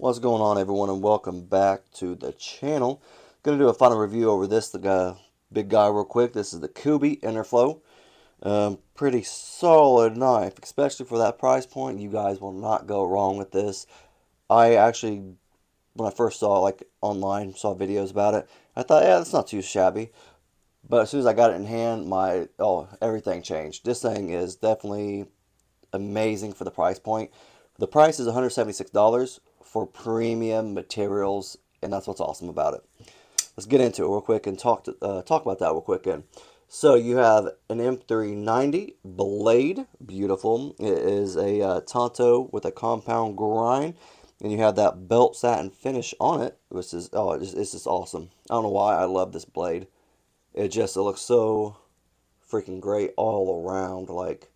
What's going on, everyone, and welcome back to the channel. Gonna do a final review over this big guy real quick. This is the Kubey Interflow. Pretty solid knife, especially for that price point. You guys will not go wrong with this. I actually, when I first saw it, like online, saw videos about it, I thought, yeah, that's not too shabby. But as soon as I got it in hand, everything changed. This thing is definitely amazing for the price point. The price is $176 for premium materials, and that's what's awesome about it. Let's get into it real quick and talk about that real quick. So you have an M390 blade, beautiful. It is a Tonto with a compound grind, and you have that belt satin finish on it, which is it's just awesome. I don't know why I love this blade. It looks so freaking great all around. Like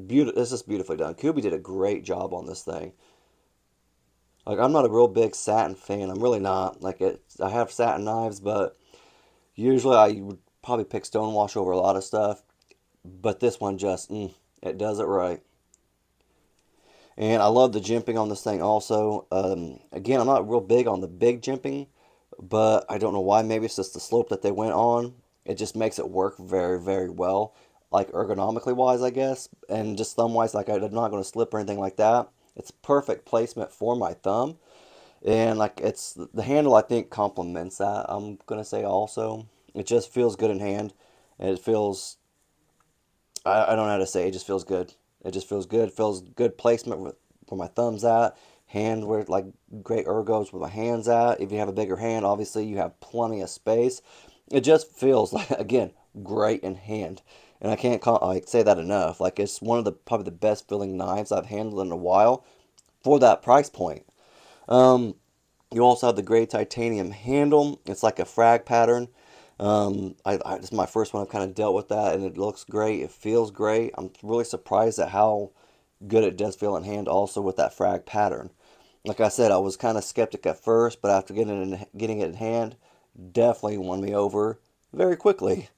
beautiful. This is beautifully done. Kubey did a great job on this thing. Like I'm not a real big satin fan. I'm really not. I have satin knives, but usually I would probably pick stonewash over a lot of stuff. But this one it does it right. And I love the jimping on this thing also. Again, I'm not real big on the big jimping, but I don't know why. Maybe it's just the slope that they went on. It just makes it work very, very well. Like ergonomically wise, I guess. And just thumb wise, like I'm not going to slip or anything like that. It's perfect placement for my thumb. And like it's the handle I think complements that. I'm gonna say also. It just feels good in hand. And it feels I don't know how to say it, just feels good. It just feels good. Feels good placement where my thumb's at. Hand where like great ergos where my hand's at. If you have a bigger hand, obviously you have plenty of space. It just feels like again great in hand. And I can't say that enough. Like it's one of the probably the best feeling knives I've handled in a while for that price point. Um, you also have the gray titanium handle. It's like a frag pattern. This is my first one I've kind of dealt with that, and it looks great. It feels great. I'm really surprised at how good it does feel in hand also with that frag pattern. Like I said, I was kind of skeptic at first, but after getting it in hand, definitely won me over very quickly.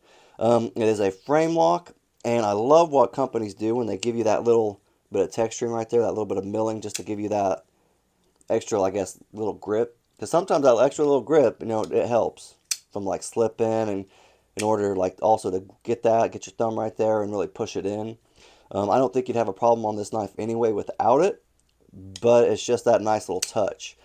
It is a frame lock, and I love what companies do when they give you that little bit of texturing right there, that little bit of milling just to give you that extra, I guess, little grip. Because sometimes that extra little grip, it helps from like slipping and in order like also to get your thumb right there and really push it in. I don't think you'd have a problem on this knife anyway without it, but it's just that nice little touch.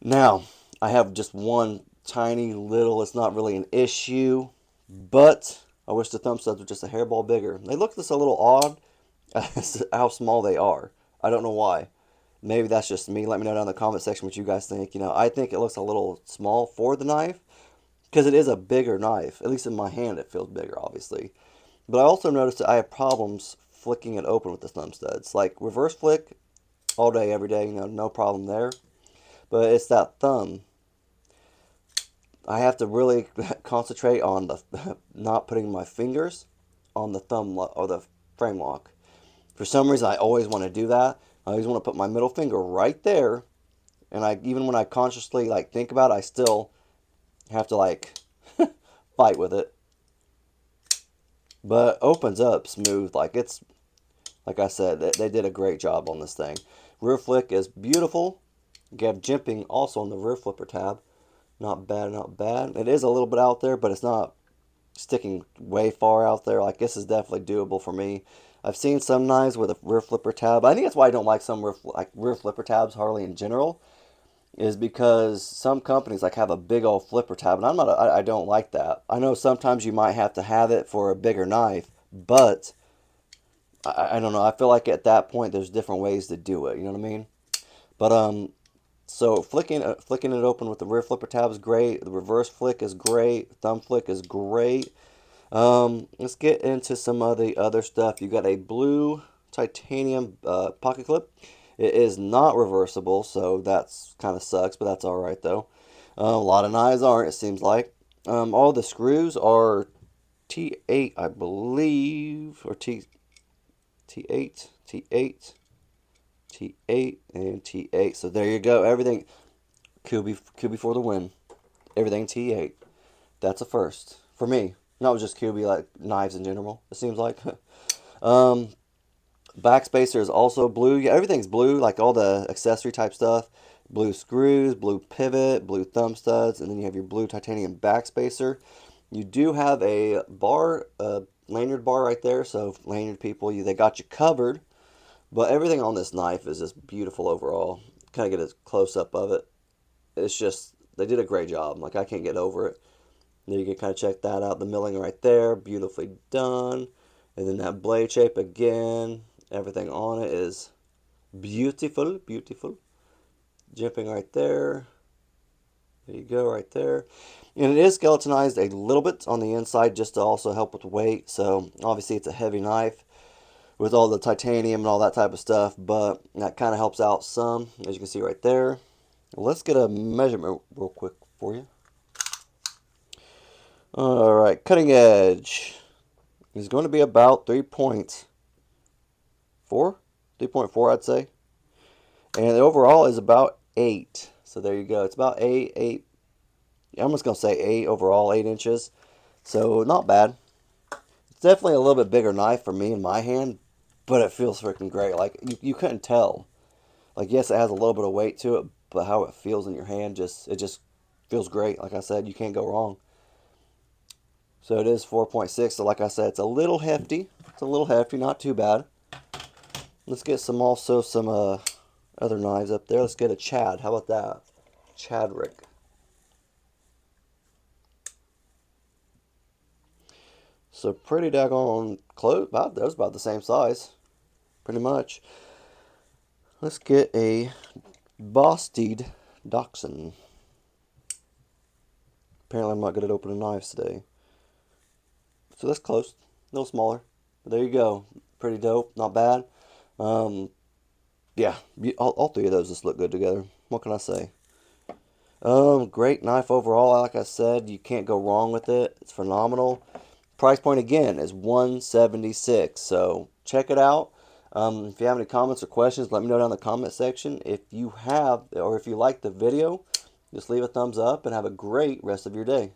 Now, I have just one tiny little, it's not really an issue, but I wish the thumb studs were just a hairball bigger. They look just a little odd as how small they are. I don't know why. Maybe that's just me. Let me know down in the comment section what you guys think. I think it looks a little small for the knife because it is a bigger knife. At least in my hand, it feels bigger, obviously. But I also noticed that I have problems flicking it open with the thumb studs. Like reverse flick all day, every day, no problem there. But it's that thumb. I have to really concentrate on the not putting my fingers on the thumb or the frame lock. For some reason, I always want to do that. I always want to put my middle finger right there, and even when I consciously like think about it, I still have to like fight with it. But it opens up smooth. Like I said, they did a great job on this thing. Rear flick is beautiful. You have jimping also on the rear flipper tab. Not bad, not bad. It is a little bit out there, but it's not sticking way far out there. Like this is definitely doable for me. I've seen some knives with a rear flipper tab. I think that's why I don't like some rear flipper tabs hardly in general, is because some companies like have a big old flipper tab, and I don't like that. I know sometimes you might have to have it for a bigger knife, but I don't know. I feel like at that point there's different ways to do it. You know what I mean? But so flicking it open with the rear flipper tab is great. The reverse flick is great. Thumb flick is great. Let's get into some of the other stuff. You got a blue titanium pocket clip. It is not reversible, so that's kind of sucks, but that's all right though. A lot of knives aren't, it seems like. All the screws are T8, I believe, or T8, T8, T8, and T8. So there you go. Everything Kubey for the win. Everything T8. That's a first for me. Not just Kubey, like knives in general. It seems like. um, Backspacer is also blue. Yeah, everything's blue, like all the accessory type stuff. Blue screws, blue pivot, blue thumb studs, and then you have your blue titanium backspacer. You do have a bar, lanyard bar right there, so lanyard people, they got you covered. But everything on this knife is just beautiful overall. Kind of get a close up of it. It's just, they did a great job. Like, I can't get over it. Then you can kind of check that out. The milling right there, beautifully done. And then that blade shape again. Everything on it is beautiful, beautiful. Jimping right there. There you go, right there. And it is skeletonized a little bit on the inside just to also help with weight. So obviously it's a heavy knife with all the titanium and all that type of stuff, but that kind of helps out some, as you can see right there. Let's get a measurement real quick for you. All right, cutting edge is going to be about 3.4, 3.4 I'd say. And the overall is about 8. So there you go. It's about 8. I'm just going to say 8 overall, 8 inches. So not bad. It's definitely a little bit bigger knife for me in my hand, but it feels freaking great. Like, you couldn't tell. Like, yes, it has a little bit of weight to it, but how it feels in your hand, it just feels great. Like I said, you can't go wrong. So it is 4.6. So like I said, it's a little hefty. It's a little hefty, not too bad. Let's get some other knives up there. Let's get a Chad. How about that? Chadrick. So pretty daggone close. That was about the same size. Pretty much. Let's get a Bostede Dachshund. Apparently I'm not good at opening knives today. So that's close. A little smaller. But there you go. Pretty dope. Not bad. Yeah. All three of those just look good together. What can I say? Great knife overall. Like I said, you can't go wrong with it. It's phenomenal. Price point again is $176. So check it out. If you have any comments or questions, let me know down in the comment section. If you have, or if you like the video, just leave a thumbs up and have a great rest of your day.